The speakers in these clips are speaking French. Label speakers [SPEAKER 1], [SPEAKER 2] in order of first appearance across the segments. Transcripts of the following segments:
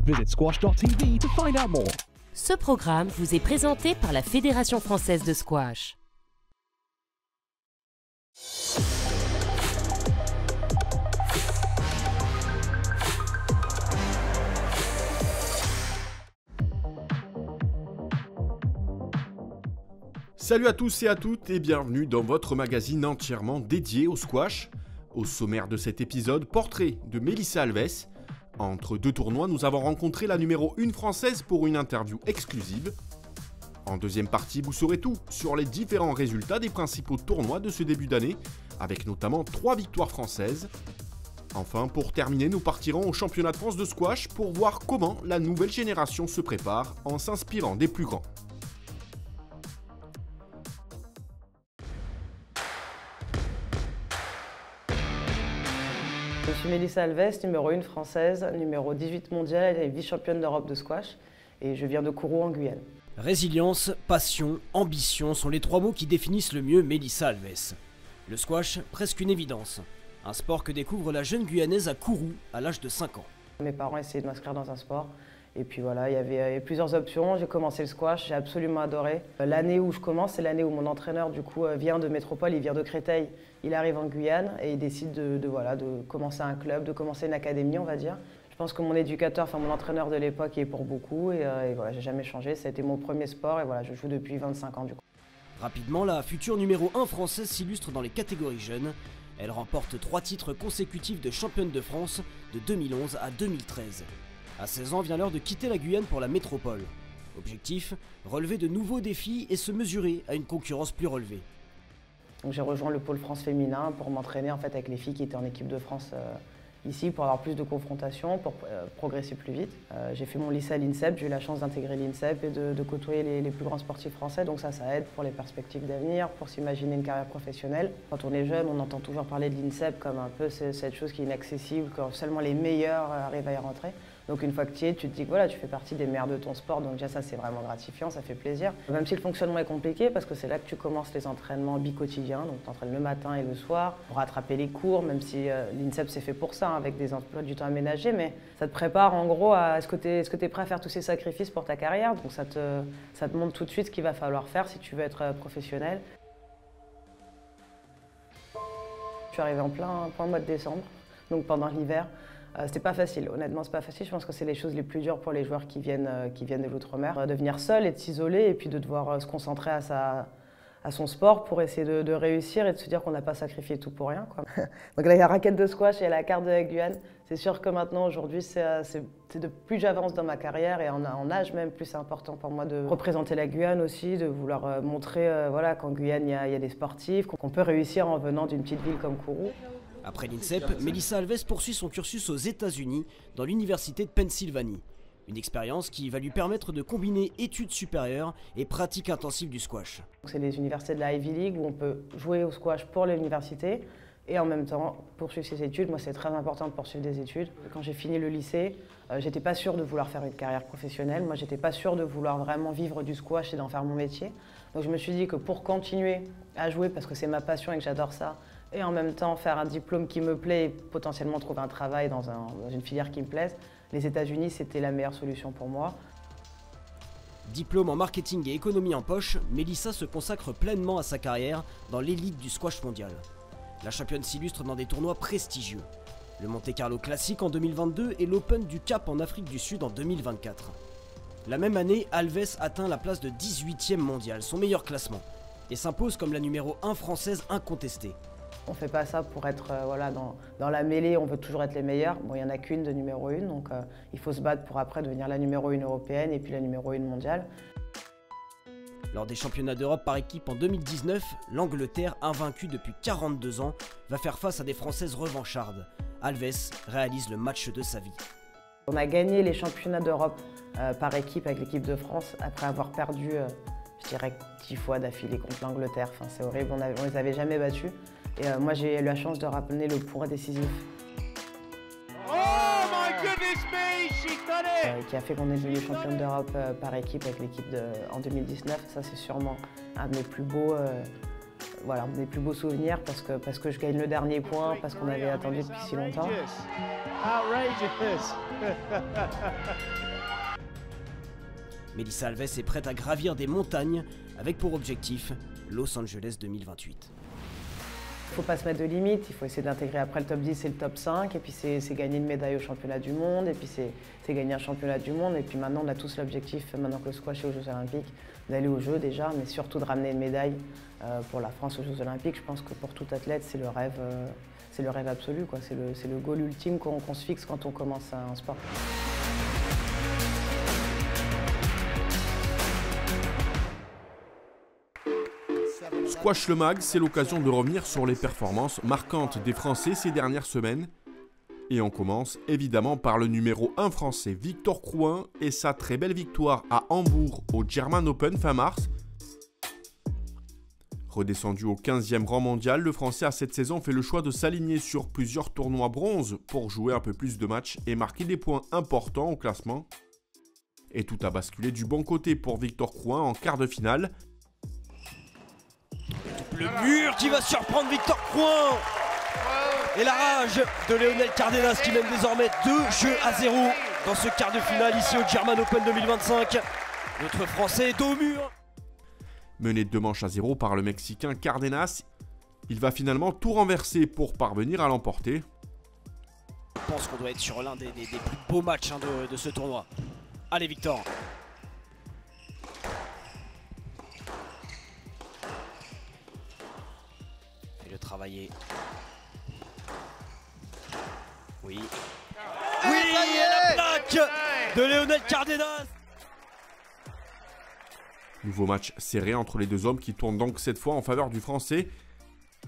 [SPEAKER 1] Visit squash.tv to find out more.
[SPEAKER 2] Ce programme vous est présenté par la Fédération française de squash.
[SPEAKER 3] Salut à tous et à toutes et bienvenue dans votre magazine entièrement dédié au squash. Au sommaire de cet épisode, portrait de Melissa Alves. Entre deux tournois, nous avons rencontré la numéro 1 française pour une interview exclusive. En deuxième partie, vous saurez tout sur les différents résultats des principaux tournois de ce début d'année, avec notamment 3 victoires françaises. Enfin, pour terminer, nous partirons au championnat de France de squash pour voir comment la nouvelle génération se prépare en s'inspirant des plus grands.
[SPEAKER 4] Je suis Melissa Alves, numéro 1 française, numéro 18 mondiale et vice-championne d'Europe de squash. Et je viens de Kourou en Guyane.
[SPEAKER 5] Résilience, passion, ambition sont les 3 mots qui définissent le mieux Melissa Alves. Le squash, presque une évidence. Un sport que découvre la jeune Guyanaise à Kourou à l'âge de 5 ans.
[SPEAKER 4] Mes parents essayaient de m'inscrire dans un sport. Et puis voilà, il y avait plusieurs options. J'ai commencé le squash, j'ai absolument adoré. L'année où je commence, c'est l'année où mon entraîneur du coup vient de métropole, il vient de Créteil. Il arrive en Guyane et il décide de commencer un club, de commencer une académie, on va dire. Je pense que mon éducateur, mon entraîneur de l'époque, y est pour beaucoup. Et voilà, j'ai jamais changé. Ça a été mon premier sport et voilà, je joue depuis 25 ans du coup.
[SPEAKER 5] Rapidement, la future numéro 1 française s'illustre dans les catégories jeunes. Elle remporte 3 titres consécutifs de championne de France de 2011 à 2013. À 16 ans vient l'heure de quitter la Guyane pour la métropole. Objectif, relever de nouveaux défis et se mesurer à une concurrence plus relevée.
[SPEAKER 4] J'ai rejoint le pôle France féminin pour m'entraîner avec les filles qui étaient en équipe de France ici, pour avoir plus de confrontations, pour progresser plus vite. J'ai fait mon lycée à l'INSEP, j'ai eu la chance d'intégrer l'INSEP et de côtoyer les plus grands sportifs français, donc ça aide pour les perspectives d'avenir, pour s'imaginer une carrière professionnelle. Quand on est jeune, on entend toujours parler de l'INSEP comme un peu cette chose qui est inaccessible, quand seulement les meilleurs arrivent à y rentrer. Donc une fois que tu y es, tu te dis que voilà, tu fais partie des meilleurs de ton sport, donc déjà ça c'est vraiment gratifiant, ça fait plaisir. Même si le fonctionnement est compliqué, parce que c'est là que tu commences les entraînements bi-quotidiens, donc tu t'entraînes le matin et le soir, pour rattraper les cours, même si l'INSEP c'est fait pour ça, avec des emplois du temps aménagés, mais ça te prépare en gros à est-ce que tu es prêt à faire tous ces sacrifices pour ta carrière, donc ça te montre tout de suite ce qu'il va falloir faire si tu veux être professionnel. Je suis arrivée en plein mois de décembre, donc pendant l'hiver. C'était pas facile, honnêtement c'est pas facile, je pense que c'est les choses les plus dures pour les joueurs qui viennent de l'outre-mer. De venir seul et de s'isoler et puis de devoir se concentrer à son sport pour essayer de réussir et de se dire qu'on n'a pas sacrifié tout pour rien, quoi. Donc là il y a la raquette de squash et la carte de la Guyane. C'est sûr que maintenant aujourd'hui c'est de plus j'avance dans ma carrière et en âge même plus c'est important pour moi de représenter la Guyane aussi, de vouloir montrer qu'en Guyane il y a des sportifs, qu'on peut réussir en venant d'une petite ville comme Kourou.
[SPEAKER 5] Après l'INSEP, Melissa Alves poursuit son cursus aux États-Unis, dans l'université de Pennsylvanie. Une expérience qui va lui permettre de combiner études supérieures et pratique intensive du squash.
[SPEAKER 4] C'est les universités de la Ivy League où on peut jouer au squash pour l'université et en même temps poursuivre ses études. Moi, c'est très important de poursuivre des études. Quand j'ai fini le lycée, j'étais pas sûre de vouloir faire une carrière professionnelle. Moi, j'étais pas sûre de vouloir vraiment vivre du squash et d'en faire mon métier. Donc je me suis dit que pour continuer à jouer, parce que c'est ma passion et que j'adore ça, et en même temps faire un diplôme qui me plaît et potentiellement trouver un travail dans une filière qui me plaise, les États-Unis c'était la meilleure solution pour moi.
[SPEAKER 5] Diplôme en marketing et économie en poche, Melissa se consacre pleinement à sa carrière dans l'élite du squash mondial. La championne s'illustre dans des tournois prestigieux. Le Monte Carlo Classic en 2022 et l'Open du Cap en Afrique du Sud en 2024. La même année, Alves atteint la place de 18e mondial, son meilleur classement, et s'impose comme la numéro 1 française incontestée.
[SPEAKER 4] On ne fait pas ça pour être dans la mêlée, on veut toujours être les meilleurs. Bon, il n'y en a qu'une de numéro 1, donc il faut se battre pour après devenir la numéro 1 européenne et puis la numéro 1 mondiale.
[SPEAKER 5] Lors des championnats d'Europe par équipe en 2019, l'Angleterre, invaincue depuis 42 ans, va faire face à des Françaises revanchardes. Alves réalise le match de sa vie.
[SPEAKER 4] On a gagné les championnats d'Europe par équipe avec l'équipe de France après avoir perdu, je dirais, 10 fois d'affilée contre l'Angleterre. Enfin, c'est horrible, on ne les avait jamais battus. Et moi, j'ai eu la chance de ramener le point décisif. Qui a fait qu'on est devenu championne d'Europe par équipe avec l'équipe en 2019. Ça, c'est sûrement un de mes plus beaux voilà, mes plus beaux souvenirs parce que je gagne le dernier point, parce qu'on avait attendu depuis si longtemps.
[SPEAKER 5] Melissa Alves est prête à gravir des montagnes avec pour objectif Los Angeles 2028.
[SPEAKER 4] Il ne faut pas se mettre de limites, il faut essayer d'intégrer après le top 10 et le top 5, et puis c'est gagner une médaille au championnat du monde, et puis c'est gagner un championnat du monde, et puis maintenant on a tous l'objectif, maintenant que le squash est aux Jeux Olympiques, d'aller aux Jeux déjà, mais surtout de ramener une médaille pour la France aux Jeux Olympiques. Je pense que pour tout athlète, c'est le rêve absolu, quoi. C'est le goal ultime qu'on se fixe quand on commence un sport.
[SPEAKER 3] Squash le Mag, c'est l'occasion de revenir sur les performances marquantes des Français ces dernières semaines. Et on commence évidemment par le numéro 1 français, Victor Crouin, et sa très belle victoire à Hambourg au German Open fin mars. Redescendu au 15e rang mondial, le Français a cette saison fait le choix de s'aligner sur plusieurs tournois bronze pour jouer un peu plus de matchs et marquer des points importants au classement. Et tout a basculé du bon côté pour Victor Crouin en quart de finale.
[SPEAKER 5] Le mur qui va surprendre Victor Crouin. Et la rage de Léonel Cardenas qui mène désormais 2-0 dans ce quart de finale ici au German Open 2025. Notre Français est au mur.
[SPEAKER 3] Mené 2-0 par le Mexicain Cardenas, il va finalement tout renverser pour parvenir à l'emporter.
[SPEAKER 5] Je pense qu'on doit être sur l'un des plus beaux matchs de ce tournoi. Allez Victor. Fais-le travailler. Oui. Oui, et la plaque de Léonel Cardenas.
[SPEAKER 3] Nouveau match serré entre les deux hommes qui tournent donc cette fois en faveur du Français.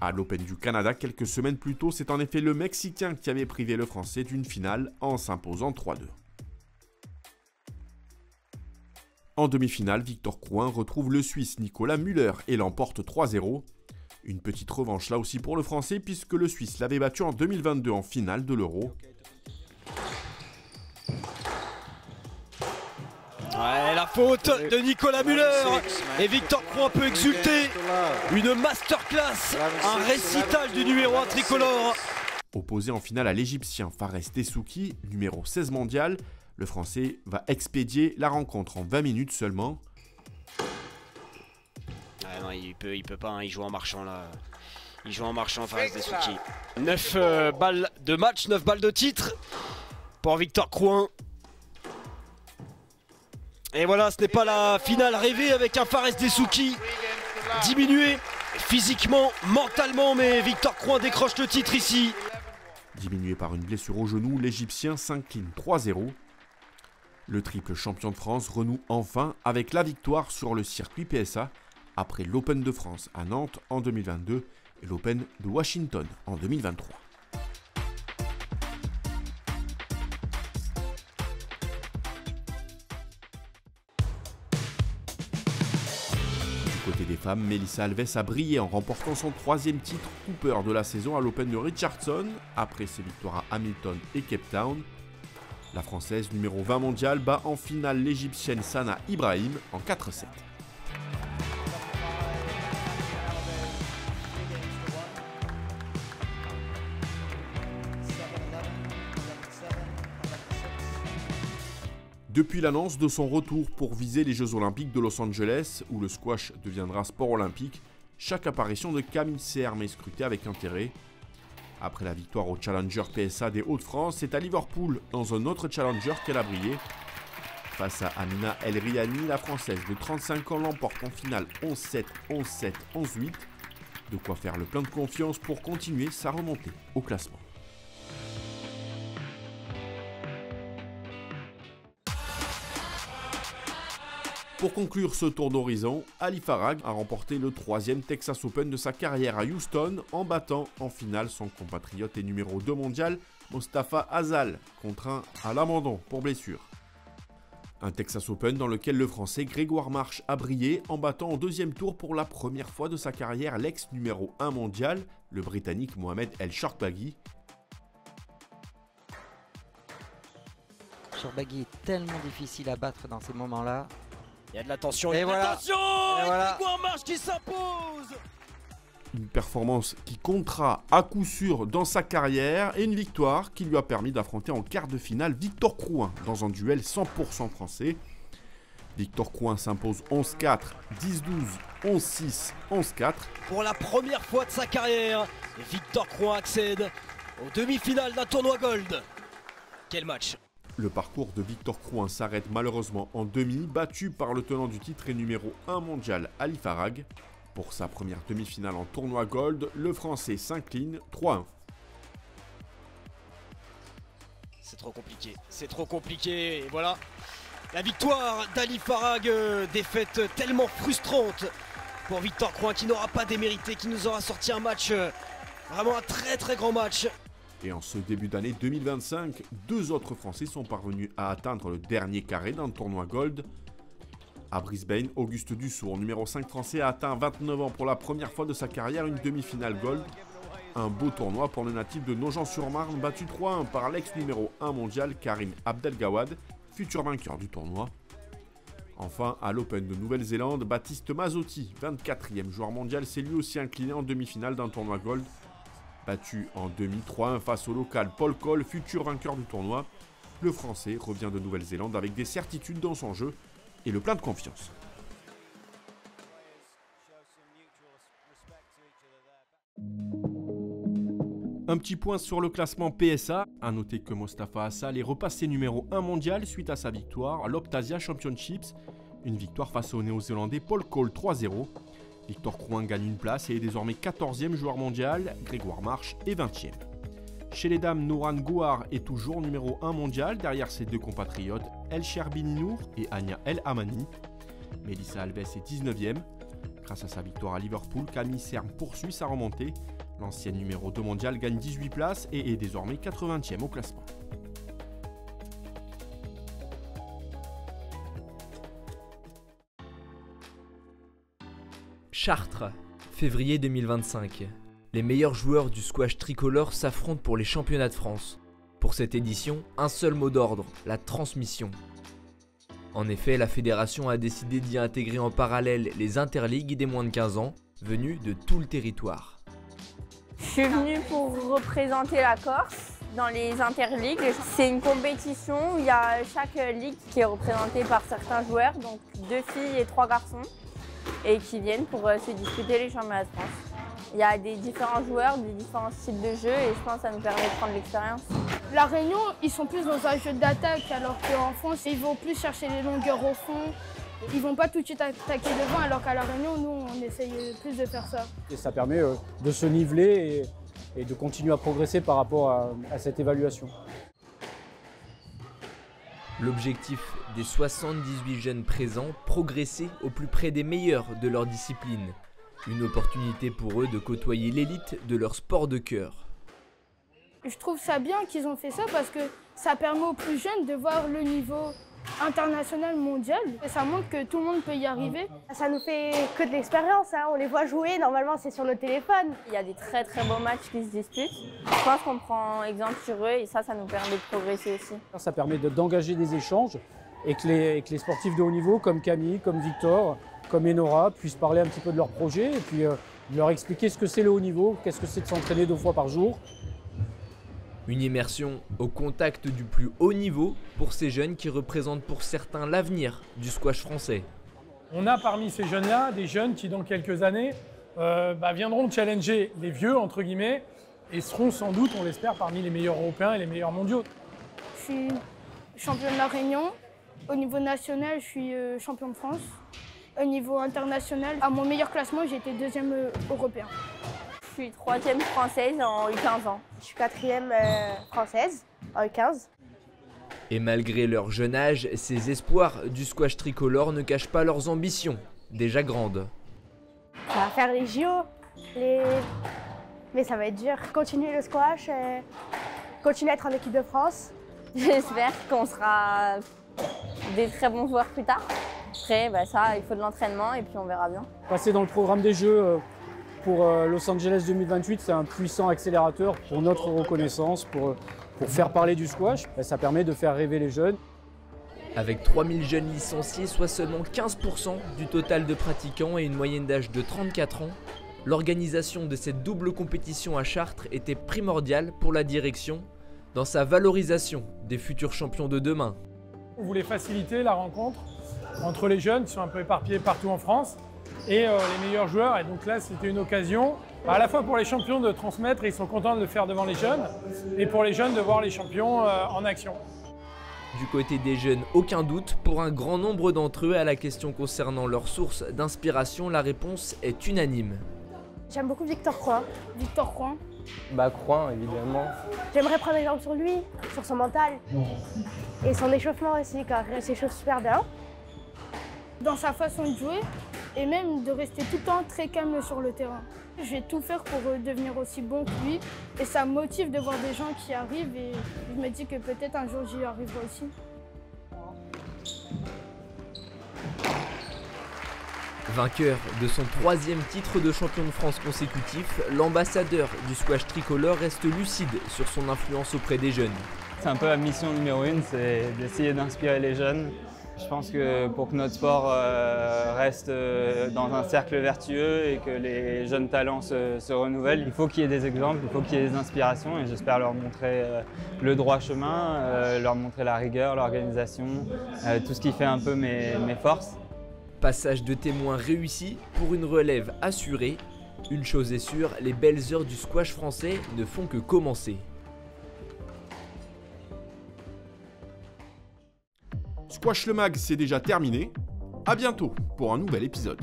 [SPEAKER 3] À l'Open du Canada, quelques semaines plus tôt, c'est en effet le Mexicain qui avait privé le Français d'une finale en s'imposant 3-2. En demi-finale, Victor Crouin retrouve le Suisse Nicolas Müller et l'emporte 3-0. Une petite revanche là aussi pour le Français puisque le Suisse l'avait battu en 2022 en finale de l'Euro.
[SPEAKER 5] Ouais, la faute de Nicolas Müller et Victor Crouin peut exulter. Une masterclass, un récital du numéro 1 tricolore.
[SPEAKER 3] Opposé en finale à l'Égyptien Fares Dessouki, numéro 16 mondial, le Français va expédier la rencontre en 20 minutes seulement.
[SPEAKER 5] Ah non, il peut pas, hein, il joue en marchant là. Il joue en marchant Fares Dessouki. 9 balles de match, 9 balles de titre pour Victor Crouin. Et voilà, ce n'est pas la finale rêvée avec un Fares Dessouki diminué physiquement, mentalement, mais Victor Crouin décroche le titre ici.
[SPEAKER 3] Diminué par une blessure au genou, l'Égyptien s'incline 3-0. Le triple champion de France renoue enfin avec la victoire sur le circuit PSA après l'Open de France à Nantes en 2022 et l'Open de Washington en 2023. Côté des femmes, Melissa Alves a brillé en remportant son 3e titre Cooper de la saison à l'Open de Richardson, après ses victoires à Hamilton et Cape Town. La Française numéro 20 mondiale bat en finale l'Égyptienne Sana Ibrahim en 4-7. Depuis l'annonce de son retour pour viser les Jeux Olympiques de Los Angeles, où le squash deviendra sport olympique, chaque apparition de Camille Serme est scrutée avec intérêt. Après la victoire au Challenger PSA des Hauts-de-France, c'est à Liverpool, dans un autre Challenger, qu'elle a brillé. Face à Amina El Riani, la Française de 35 ans l'emporte en finale 11-7, 11-7, 11-8. De quoi faire le plein de confiance pour continuer sa remontée au classement. Pour conclure ce tour d'horizon, Ali Farag a remporté le 3e Texas Open de sa carrière à Houston en battant en finale son compatriote et numéro 2 mondial, Mostafa Hazal, contraint à l'abandon pour blessure. Un Texas Open dans lequel le Français Grégoire Marche a brillé en battant au 2e tour pour la première fois de sa carrière l'ex numéro 1 mondial, le Britannique Mohamed El Shorbagy.
[SPEAKER 6] Shorbagy est tellement difficile à battre dans ces moments-là.
[SPEAKER 5] Il y a de la tension,
[SPEAKER 6] et voilà.
[SPEAKER 5] Attention,
[SPEAKER 6] et voilà.
[SPEAKER 5] Grégoire Marche qui s'impose.
[SPEAKER 3] Une performance qui comptera à coup sûr dans sa carrière et une victoire qui lui a permis d'affronter en quart de finale Victor Crouin dans un duel 100% français. Victor Crouin s'impose 11-4, 10-12, 11-6, 11-4.
[SPEAKER 5] Pour la première fois de sa carrière, Victor Crouin accède aux demi-finales d'un tournoi Gold. Quel match!
[SPEAKER 3] Le parcours de Victor Crouin s'arrête malheureusement en demi, battu par le tenant du titre et numéro 1 mondial Ali Farag. Pour sa première demi-finale en tournoi Gold, le Français s'incline 3-1.
[SPEAKER 5] C'est trop compliqué, et voilà. La victoire d'Ali Farag, défaite tellement frustrante pour Victor Crouin qui n'aura pas démérité, qui nous aura sorti un match, vraiment un très grand match.
[SPEAKER 3] Et en ce début d'année 2025, 2 autres Français sont parvenus à atteindre le dernier carré d'un tournoi Gold. À Brisbane, Auguste Dussour, numéro 5 français, a atteint 29 ans pour la première fois de sa carrière une demi-finale Gold. Un beau tournoi pour le natif de Nogent-sur-Marne, battu 3-1 par l'ex numéro 1 mondial Karim Abdelgawad, futur vainqueur du tournoi. Enfin, à l'Open de Nouvelle-Zélande, Baptiste Mazzotti, 24e joueur mondial, s'est lui aussi incliné en demi-finale d'un tournoi Gold. Battu en demi 3-1 face au local Paul Cole, futur vainqueur du tournoi, le Français revient de Nouvelle-Zélande avec des certitudes dans son jeu et le plein de confiance. Un petit point sur le classement PSA. A noter que Mostafa Hassal est repassé numéro 1 mondial suite à sa victoire à l'Optasia Championships, une victoire face au néo-zélandais Paul Cole 3-0. Victor Crouin gagne une place et est désormais 14e joueur mondial, Grégoire Marche est 20e. Chez les dames, Nouran Gouhar est toujours numéro 1 mondial derrière ses 2 compatriotes El Sherbini Nour et Ania El Amani. Melissa Alves est 19e. Grâce à sa victoire à Liverpool, Camille Serme poursuit sa remontée. L'ancienne numéro 2 mondial gagne 18 places et est désormais 80e au classement.
[SPEAKER 7] Chartres, février 2025. Les meilleurs joueurs du squash tricolore s'affrontent pour les championnats de France. Pour cette édition, un seul mot d'ordre, la transmission. En effet, la fédération a décidé d'y intégrer en parallèle les interligues des moins de 15 ans, venus de tout le territoire.
[SPEAKER 8] Je suis venue pour représenter la Corse dans les interligues. C'est une compétition où il y a chaque ligue qui est représentée par certains joueurs, donc 2 filles et 3 garçons, et qui viennent pour se disputer les championnats de France. Il y a des différents joueurs, des différents styles de jeu et je pense que ça nous permet de prendre l'expérience.
[SPEAKER 9] La Réunion, ils sont plus dans un jeu d'attaque alors qu'en France, ils vont plus chercher les longueurs au fond. Ils vont pas tout de suite attaquer devant alors qu'à La Réunion, nous, on essaye plus de faire ça.
[SPEAKER 10] Et ça permet de se niveler et de continuer à progresser par rapport à cette évaluation.
[SPEAKER 7] L'objectif des 78 jeunes présents, progresser au plus près des meilleurs de leur discipline. Une opportunité pour eux de côtoyer l'élite de leur sport de cœur.
[SPEAKER 9] Je trouve ça bien qu'ils ont fait ça parce que ça permet aux plus jeunes de voir le niveau international, mondial. Et ça montre que tout le monde peut y arriver.
[SPEAKER 11] Ça nous fait que de l'expérience, hein. On les voit jouer, normalement c'est sur le téléphone.
[SPEAKER 8] Il y a des très beaux matchs qui se disputent. Je pense qu'on prend exemple sur eux et ça nous permet de progresser aussi.
[SPEAKER 10] Ça permet d'engager des échanges et que les sportifs de haut niveau comme Camille, comme Victor, comme Enora puissent parler un petit peu de leur projet et puis leur expliquer ce que c'est le haut niveau, qu'est-ce que c'est de s'entraîner 2 fois par jour.
[SPEAKER 7] Une immersion au contact du plus haut niveau pour ces jeunes qui représentent pour certains l'avenir du squash français.
[SPEAKER 12] On a parmi ces jeunes-là des jeunes qui dans quelques années viendront challenger les vieux entre guillemets et seront sans doute, on l'espère, parmi les meilleurs européens et les meilleurs mondiaux.
[SPEAKER 9] Je suis champion de la Réunion. Au niveau national, je suis champion de France. Au niveau international, à mon meilleur classement, j'ai été 2e européen.
[SPEAKER 8] Je suis 3e française en U15 ans.
[SPEAKER 11] Je suis 4e française en U15.
[SPEAKER 7] Et malgré leur jeune âge, ces espoirs du squash tricolore ne cachent pas leurs ambitions, déjà grandes.
[SPEAKER 11] Ça va faire les JO, mais ça va être dur. Continuer le squash, continuer à être en équipe de France.
[SPEAKER 8] J'espère qu'on sera des très bons joueurs plus tard. Après, il faut de l'entraînement et puis on verra bien.
[SPEAKER 10] Passer dans le programme des Jeux pour Los Angeles 2028, c'est un puissant accélérateur pour notre reconnaissance, pour faire parler du squash. Ça permet de faire rêver les jeunes.
[SPEAKER 7] Avec 3000 jeunes licenciés, soit seulement 15% du total de pratiquants et une moyenne d'âge de 34 ans, L'organisation de cette double compétition à Chartres était primordiale pour la direction dans sa valorisation des futurs champions de demain.
[SPEAKER 12] On voulait faciliter la rencontre entre les jeunes qui sont un peu éparpillés partout en France et les meilleurs joueurs. Et donc là, c'était une occasion à la fois pour les champions de transmettre, et ils sont contents de le faire devant les jeunes, et pour les jeunes de voir les champions en action.
[SPEAKER 7] Du côté des jeunes, aucun doute, pour un grand nombre d'entre eux, à la question concernant leur source d'inspiration, la réponse est unanime.
[SPEAKER 11] J'aime beaucoup Victor Crouin.
[SPEAKER 9] Victor Crouin.
[SPEAKER 13] Crouin, évidemment.
[SPEAKER 11] J'aimerais prendre exemple sur lui, sur son mental et son échauffement aussi, car il s'échauffe super bien.
[SPEAKER 9] Dans sa façon de jouer et même de rester tout le temps très calme sur le terrain. Je vais tout faire pour devenir aussi bon que lui et ça me motive de voir des gens qui arrivent et je me dis que peut-être un jour j'y arriverai aussi.
[SPEAKER 7] Vainqueur de son 3e titre de champion de France consécutif, l'ambassadeur du squash tricolore reste lucide sur son influence auprès des jeunes.
[SPEAKER 13] C'est un peu la mission numéro 1, c'est d'essayer d'inspirer les jeunes. Je pense que pour que notre sport reste dans un cercle vertueux et que les jeunes talents se renouvellent, il faut qu'il y ait des exemples, il faut qu'il y ait des inspirations et j'espère leur montrer le droit chemin, leur montrer la rigueur, l'organisation, tout ce qui fait un peu mes forces.
[SPEAKER 7] Passage de témoin réussi pour une relève assurée. Une chose est sûre, les belles heures du squash français ne font que commencer.
[SPEAKER 3] Squash le Mag, c'est déjà terminé. À bientôt pour un nouvel épisode.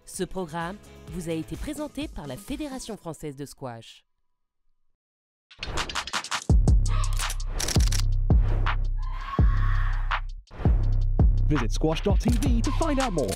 [SPEAKER 2] Ce programme vous a été présenté par la Fédération française de squash.
[SPEAKER 1] Visit squash.tv to find out more.